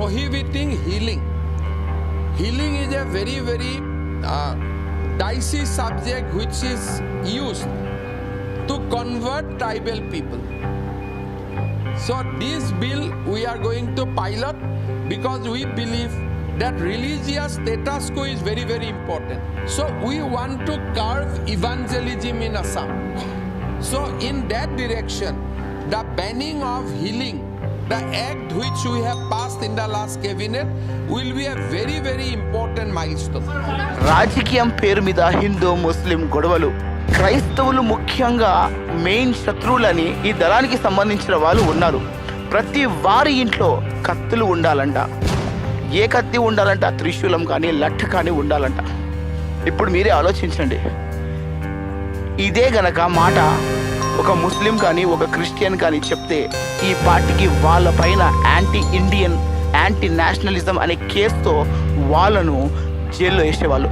prohibiting healing. Healing is a very, very dicey subject which is used to convert tribal people. So this bill we are going to pilot because we believe that religious status quo is very, very important. So we want to curb evangelism in Assam. So in that direction, the banning of healing, the act which we have passed in the last cabinet, will be a very, very important milestone. రాజకీయం పేరు మీద హిందూ ముస్లిం గొడవలు, క్రైస్తవులు ముఖ్యంగా main శత్రువులని ఈ దళానికి సంబంధించిన వాళ్ళు ఉన్నారు. ప్రతి వారి ఇంట్లో కత్తులు ఉండాలంట. ఏ కత్తి ఉండాలంట? త్రిశూలం కానీ లఠ్ కానీ ఉండాలంట. ఇప్పుడు మీరే ఆలోచించండి. ఇదే గనక మాట ఒక ముస్లిం కానీ ఒక క్రిస్టియన్ కానీ చెప్తే ఈ పార్టీకి వాళ్ళ పైన యాంటీ ఇండియన్, యాంటీ నేషనలిజం అనే కేసుతో వాళ్ళను జైల్లో వేసేవాళ్ళు.